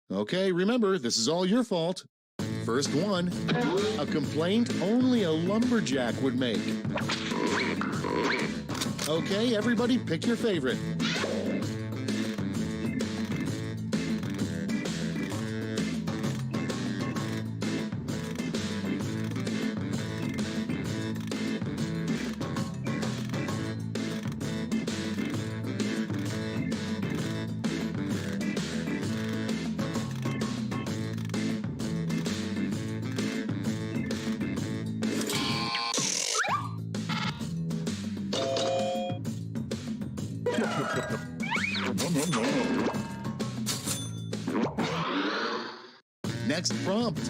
Okay, remember, this is all your fault. First one, a complaint only a lumberjack would make. Okay, everybody pick your favorite. Next prompt.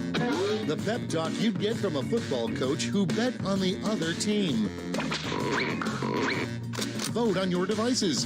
The pep talk you'd get from a football coach who bet on the other team. Vote on your devices.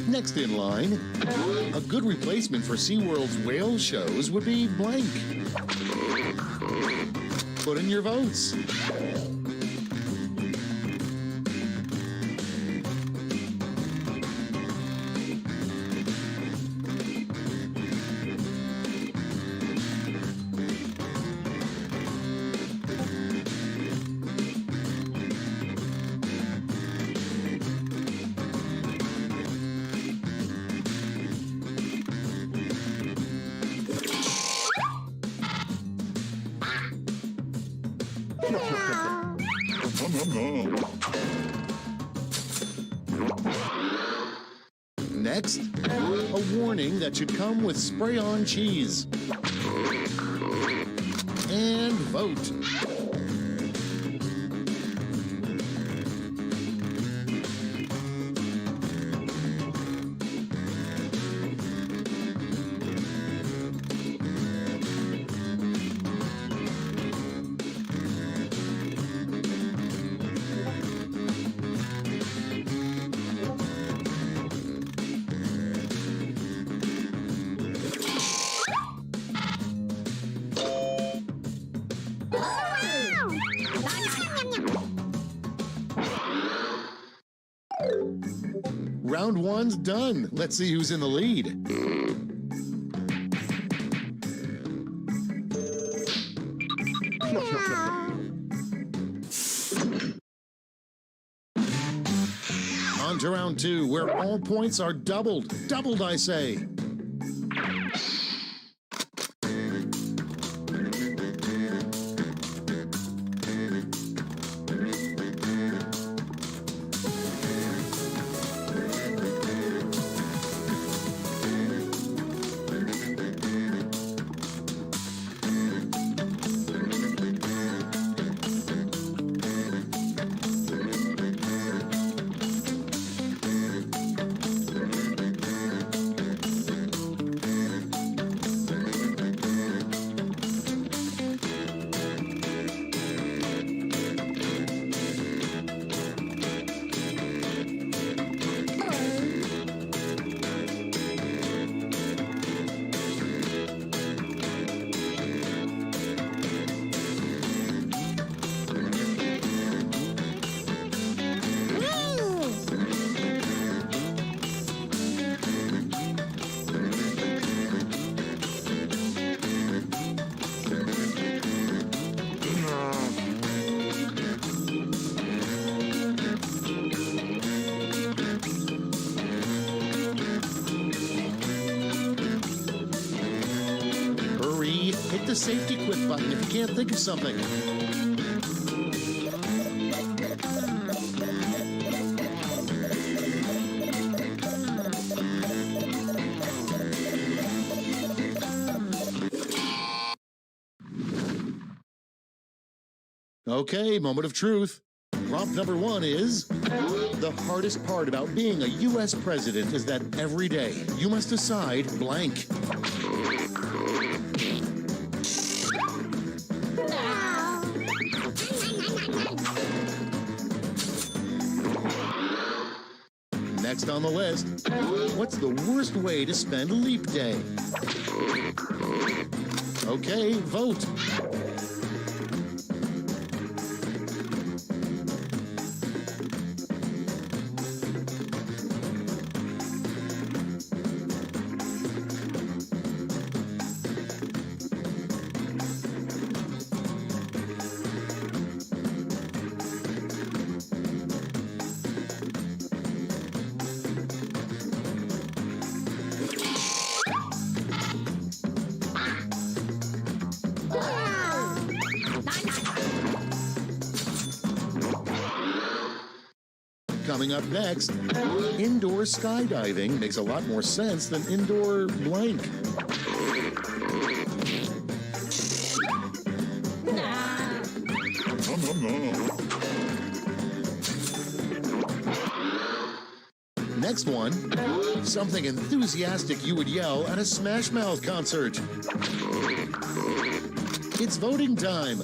Next in line, a good replacement for SeaWorld's whale shows would be blank. Put in your votes. Next, a warning that should come with spray-on cheese. And vote. Round one's done. Let's see who's in the lead. On to round two, where all points are doubled. Doubled, I say. the safety quit button if you can't think of something. Okay, moment of truth. Prompt number 1 is, the hardest part about being a U.S. president is that every day you must decide blank. Next on the list, what's the worst way to spend leap day? Okay, vote. Coming up next, indoor skydiving makes a lot more sense than indoor blank. Next one, something enthusiastic you would yell at a Smash Mouth concert. It's voting time.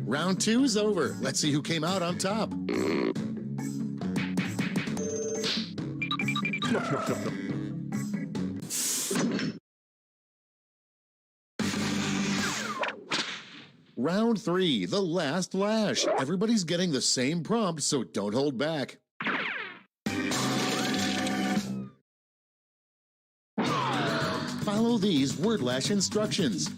Round 2 is over. Let's see who came out on top. Round 3, the last lash. Everybody's getting the same prompt, so don't hold back. Follow these word lash instructions.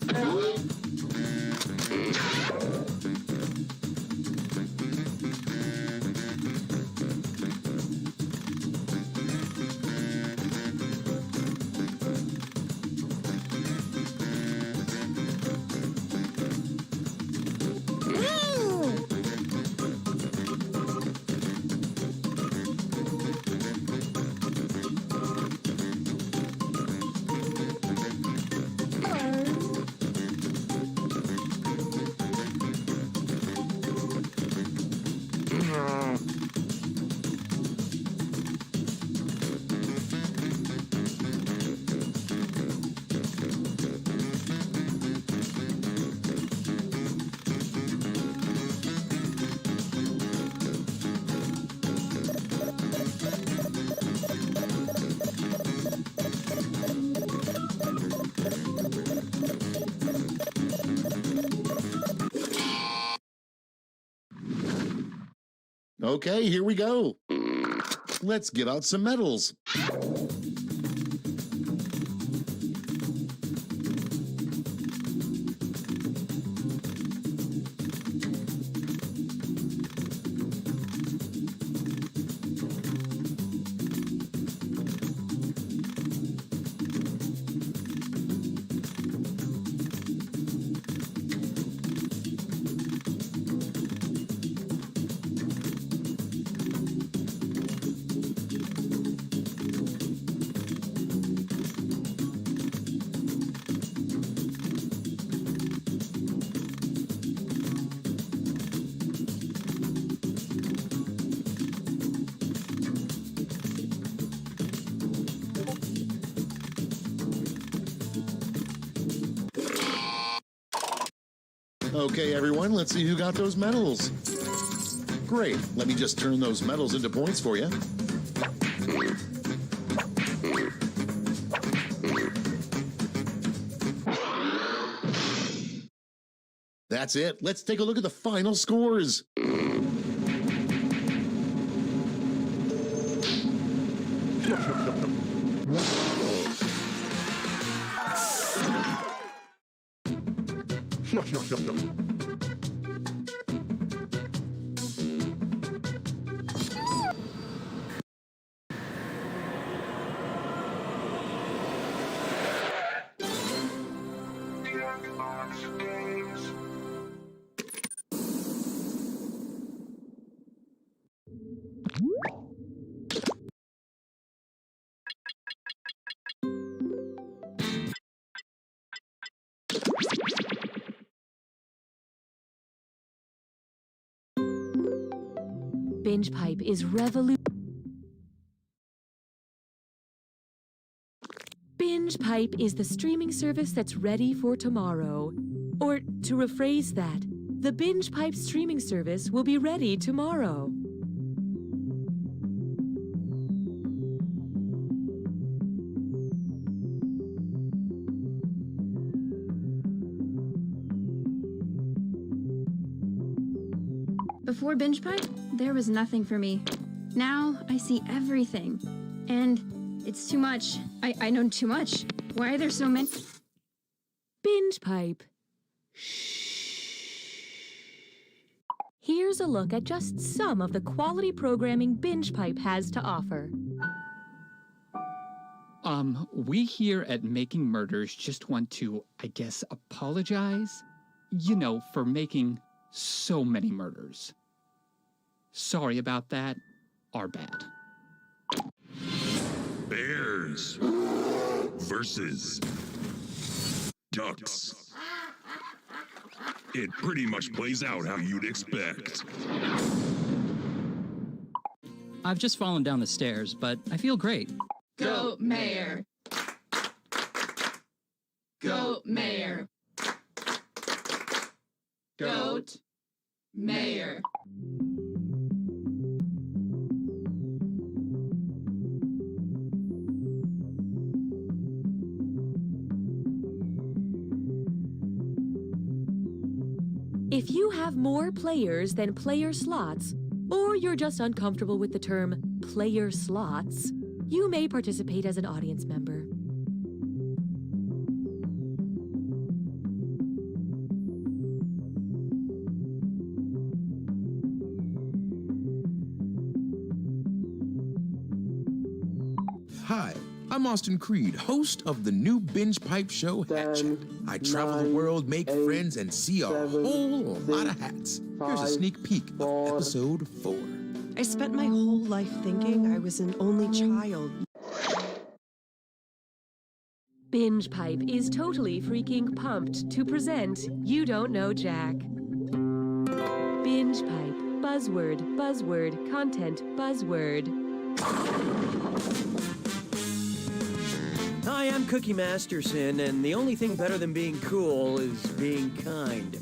Okay, here we go. Let's give out some medals. Okay, everyone, let's see who got those medals. Great. Let me just turn those medals into points for you. That's it. Let's take a look at the final scores. Binge Pipe is Binge Pipe is the streaming service that's ready for tomorrow. Or, to rephrase that, the Binge Pipe streaming service will be ready tomorrow. Before Binge Pipe, there was nothing for me. Now I see everything. And it's too much. I know too much. Why are there so many? Binge Pipe. Here's a look at just some of the quality programming Binge Pipe has to offer. We here at Making Murders just want to, I guess, apologize, for making so many murders. Sorry about that. Our bad. Bears versus ducks. It pretty much plays out how you'd expect. I've just fallen down the stairs, but I feel great. Go, Mayor. Go, Mayor. Goat, Mayor. If you have more players than player slots, or you're just uncomfortable with the term player slots, you may participate as an audience member. Hi, I'm Austin Creed, host of the new Binge Pipe show, Hat Chat. I travel the world, make friends, and see a whole lot of hats. Here's a sneak peek of episode 4. I spent my whole life thinking I was an only child. Binge Pipe is totally freaking pumped to present You Don't Know Jack. Binge Pipe, buzzword, buzzword, content, buzzword. Hi, I'm Cookie Masterson, and the only thing better than being cool is being kind.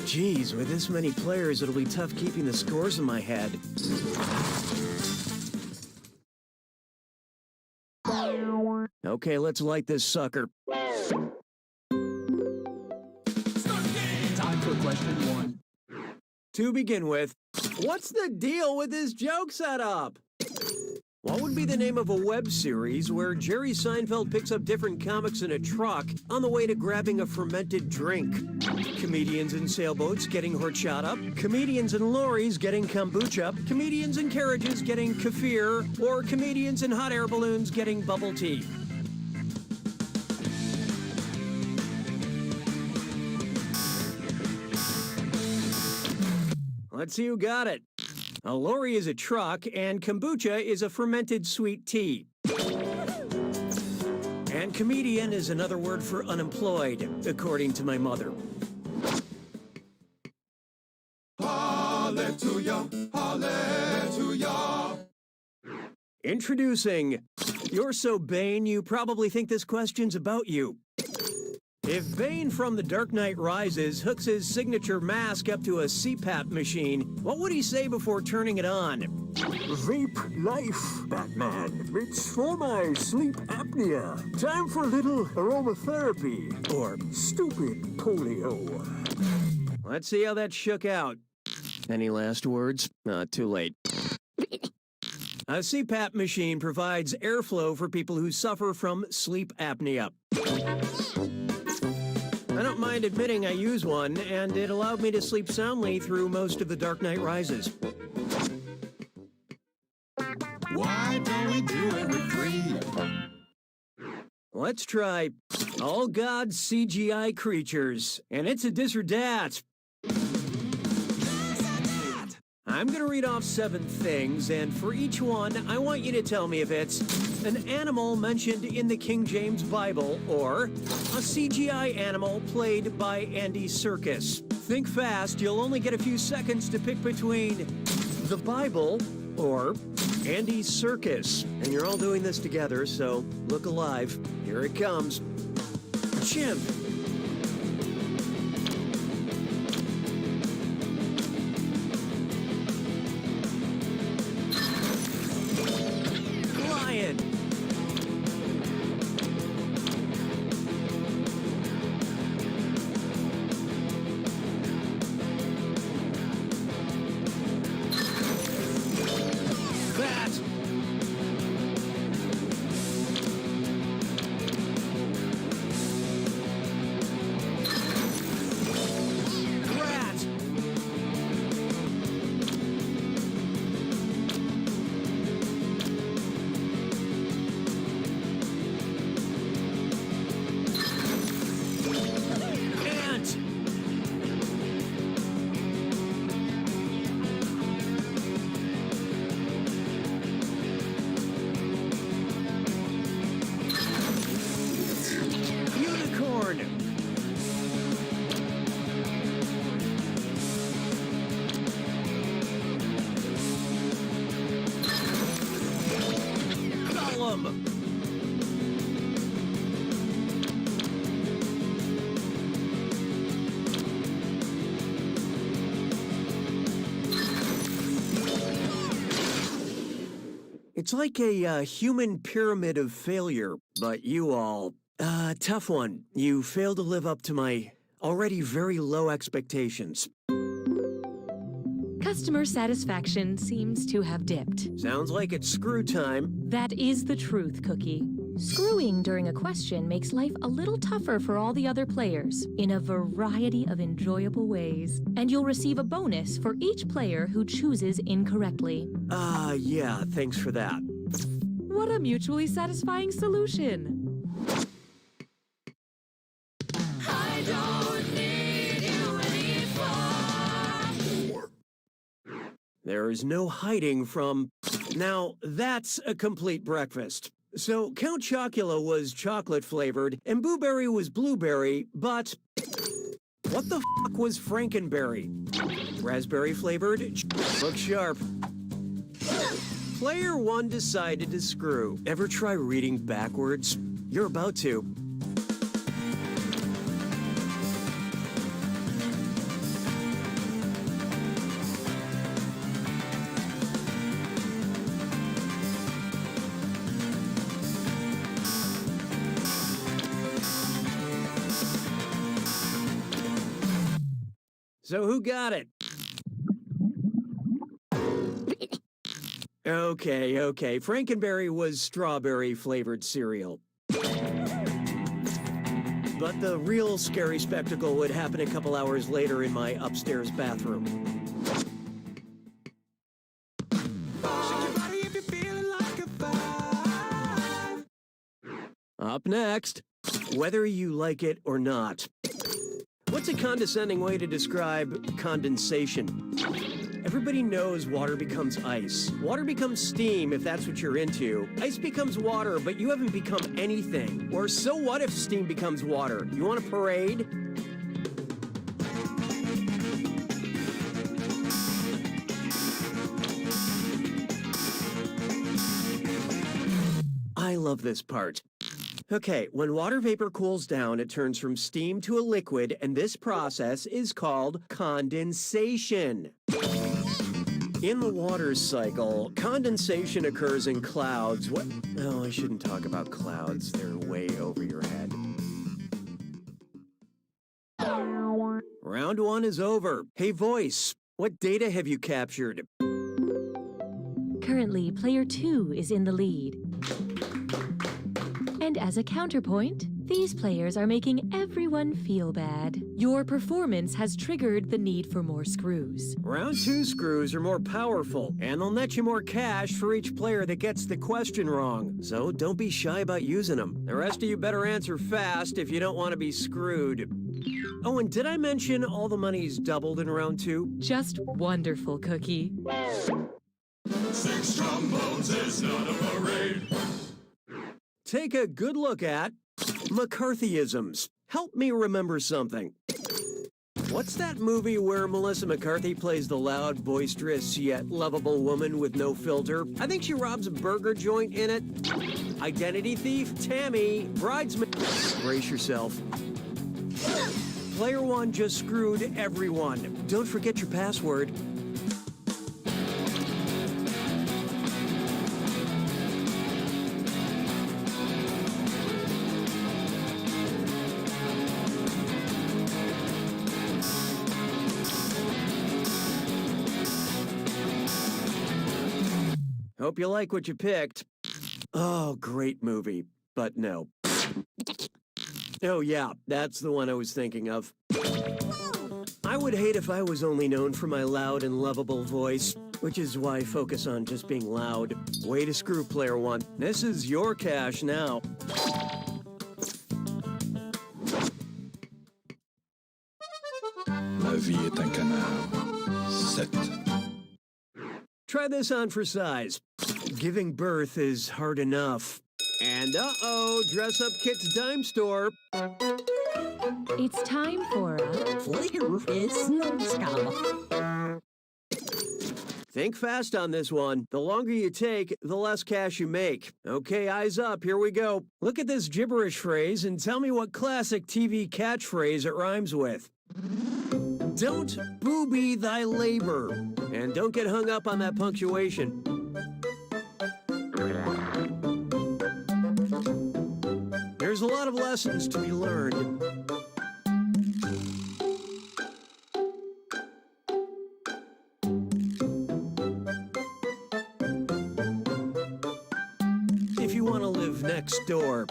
Geez, with this many players, it'll be tough keeping the scores in my head. Okay, let's light this sucker. Time for question 1. To begin with, what's the deal with this joke setup? What would be the name of a web series where Jerry Seinfeld picks up different comics in a truck on the way to grabbing a fermented drink? Comedians in sailboats getting horchata, comedians in lorries getting kombucha, comedians in carriages getting kefir, or comedians in hot air balloons getting bubble tea. Let's see who got it. A lorry is a truck, and kombucha is a fermented sweet tea. And comedian is another word for unemployed, according to my mother. Hallelujah, hallelujah. Introducing, you're so Bane you probably think this question's about you. If Bane from The Dark Knight Rises hooks his signature mask up to a CPAP machine, what would he say before turning it on? Vape life, Batman. It's for my sleep apnea. Time for a little aromatherapy. Or stupid polio. Let's see how that shook out. Any last words? Too late. A CPAP machine provides airflow for people who suffer from sleep apnea. I don't mind admitting I use one, and it allowed me to sleep soundly through most of The Dark Knight Rises. Why don't we do it with 3? Let's try All Gods CGI Creatures, and it's a dis or dat. I'm gonna read off 7 things, and for each one, I want you to tell me if it's an animal mentioned in the King James Bible or a CGI animal played by Andy Serkis. Think fast, you'll only get a few seconds to pick between the Bible or Andy Serkis. And you're all doing this together, so look alive. Here it comes. Chimp. Lion. Bat. Rat. Ant. Unicorn. Golem. It's like a human pyramid of failure, but you all... tough one. You failed to live up to my already very low expectations. Customer satisfaction seems to have dipped. Sounds like it's screw time. That is the truth, Cookie. Screwing during a question makes life a little tougher for all the other players in a variety of enjoyable ways. And you'll receive a bonus for each player who chooses incorrectly. Yeah, thanks for that. What a mutually satisfying solution. I don't need you anymore. There is no hiding from... Now, that's a complete breakfast. So, Count Chocula was chocolate-flavored, and Booberry was blueberry, but... What the f*** was Frankenberry? Raspberry-flavored? Look sharp. Player 1 decided to screw. Ever try reading backwards? You're about to. So who got it? Okay. Frankenberry was strawberry-flavored cereal. But the real scary spectacle would happen a couple hours later in my upstairs bathroom. Up next, whether you like it or not. What's a condescending way to describe condensation? Everybody knows water becomes ice. Water becomes steam if that's what you're into. Ice becomes water, but you haven't become anything. Or so what if steam becomes water? You want a parade? I love this part. Okay, when water vapor cools down, it turns from steam to a liquid, and this process is called condensation. In the water cycle, condensation occurs in clouds. What? Oh, I shouldn't talk about clouds. They're way over your head. Round 1 is over. Hey, voice, what data have you captured? Currently, player 2 is in the lead. And as a counterpoint, these players are making everyone feel bad. Your performance has triggered the need for more screws. Round 2 screws are more powerful, and they'll net you more cash for each player that gets the question wrong. So don't be shy about using them. The rest of you better answer fast if you don't want to be screwed. Oh, and did I mention all the money's doubled in round 2? Just wonderful, Cookie. 6 trombones is not a parade. Take a good look at McCarthyisms. Help me remember something. What's that movie where Melissa McCarthy plays the loud, boisterous, yet lovable woman with no filter? I think she robs a burger joint in it. Identity thief? Tammy. Bridesmaid. Brace yourself. Player 1 just screwed everyone. Don't forget your password. Hope you like what you picked. Oh, great movie. But no. Oh yeah, that's the one I was thinking of. I would hate if I was only known for my loud and lovable voice, which is why I focus on just being loud. Way to screw, player 1. This is your cash now. La vie est un canard. 7. Try this on for size. Giving birth is hard enough. And uh-oh, Dress Up Kit's Dime Store. It's time for a... Think fast on this one. The longer you take, the less cash you make. Okay, eyes up, here we go. Look at this gibberish phrase and tell me what classic TV catchphrase it rhymes with. Don't booby thy labor. And don't get hung up on that punctuation. There's a lot of lessons to be learned. If you want to live next door.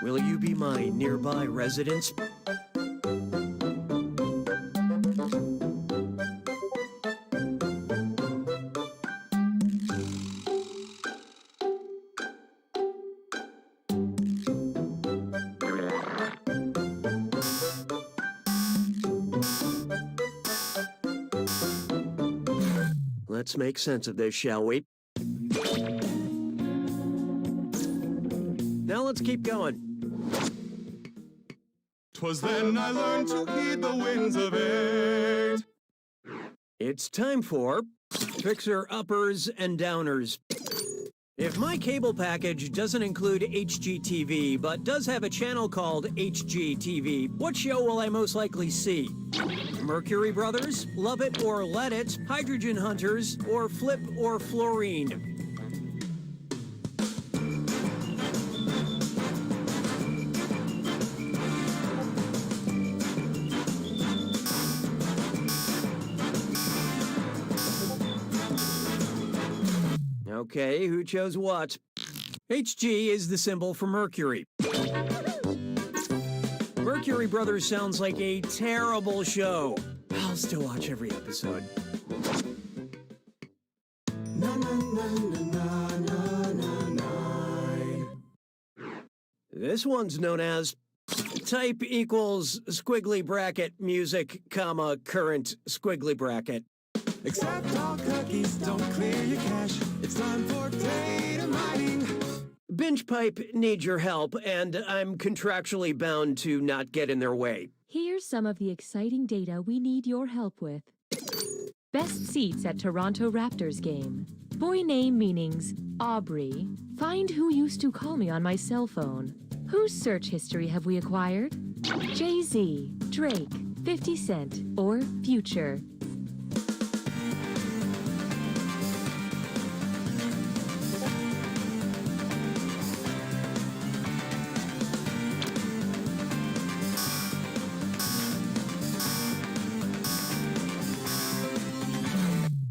Will you be my nearby residence? Let's make sense of this, shall we? Now let's keep going. 'Twas then I learned to heed the winds of 8. It's time for Fixer Uppers and Downers. If my cable package doesn't include HGTV, but does have a channel called HGTV, what show will I most likely see? Mercury Brothers, Love It or Let It, Hydrogen Hunters, or Flip or Fluorine? Okay, who chose what? HG is the symbol for Mercury. Mercury Brothers sounds like a terrible show. I'll still watch every episode. This one's known as type equals squiggly bracket music, comma, current squiggly bracket. Accept all cookies, don't clear your cache. It's time for data mining. Binge Pipe needs your help, and I'm contractually bound to not get in their way. Here's some of the exciting data we need your help with. Best seats at Toronto Raptors game. Boy name meanings, Aubrey. Find who used to call me on my cell phone. Whose search history have we acquired? Jay-Z, Drake, 50 Cent, or Future.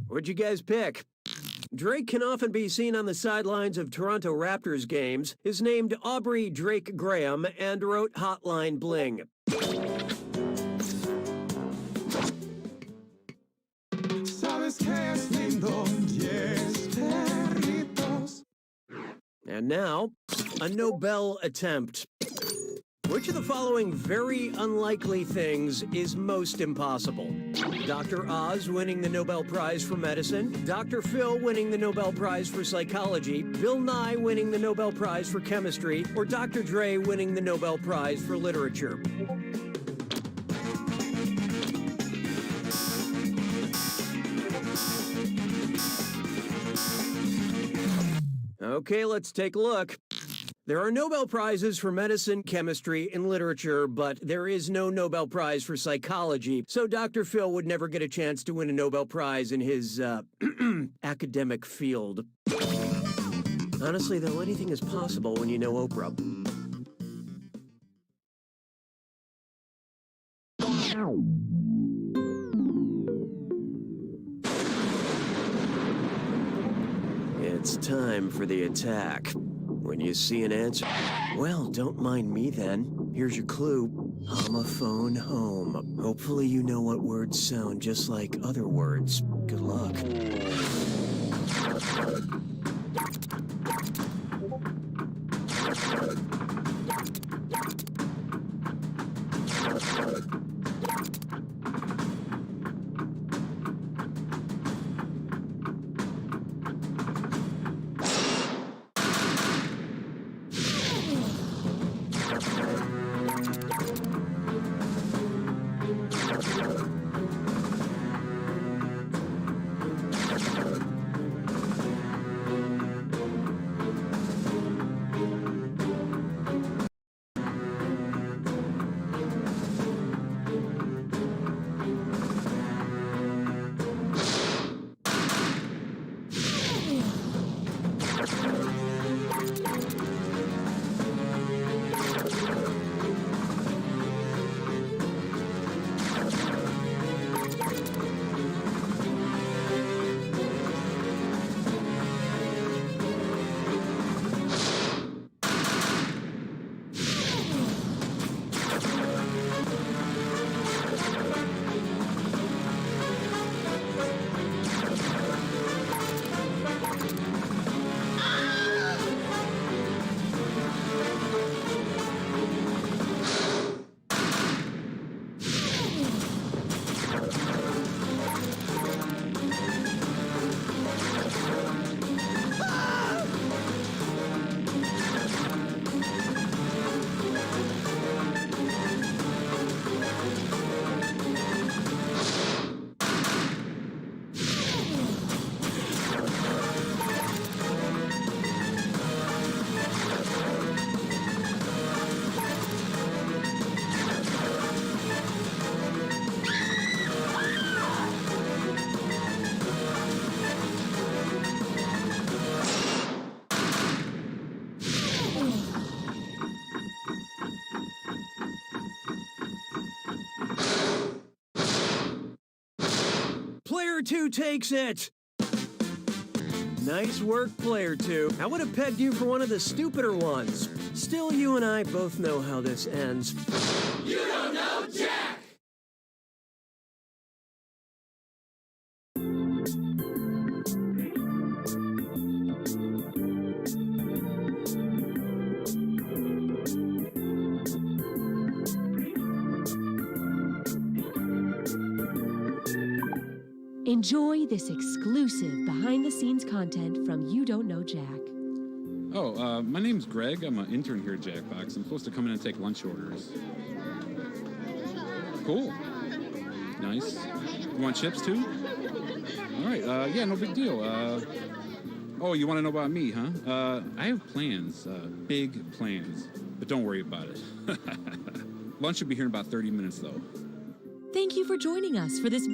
What'd you guys pick? Drake can often be seen on the sidelines of Toronto Raptors games, is named Aubrey Drake Graham, and wrote Hotline Bling. And now, a Nobel attempt. Which of the following very unlikely things is most impossible? Dr. Oz winning the Nobel Prize for Medicine, Dr. Phil winning the Nobel Prize for Psychology, Bill Nye winning the Nobel Prize for Chemistry, or Dr. Dre winning the Nobel Prize for Literature? Okay, let's take a look. There are Nobel Prizes for medicine, chemistry, and literature, but there is no Nobel Prize for psychology, so Dr. Phil would never get a chance to win a Nobel Prize in his, academic field. Honestly, though, anything is possible when you know Oprah. It's time for the attack. When you see an answer, well, don't mind me then. Here's your clue. Homophone home. Hopefully you know what words sound just like other words. Good luck. Player 2 takes it! Nice work, Player 2. I would have pegged you for one of the stupider ones. Still, you and I both know how this ends. You don't know Jack! Enjoy this exclusive behind-the-scenes content from You Don't Know Jack. Oh, my name's Greg. I'm an intern here at Jackbox. I'm supposed to come in and take lunch orders. Cool. Nice. You want chips, too? All right, yeah, no big deal. Oh, you want to know about me, huh? I have plans, big plans, but don't worry about it. Lunch should be here in about 30 minutes, though. Thank you for joining us for this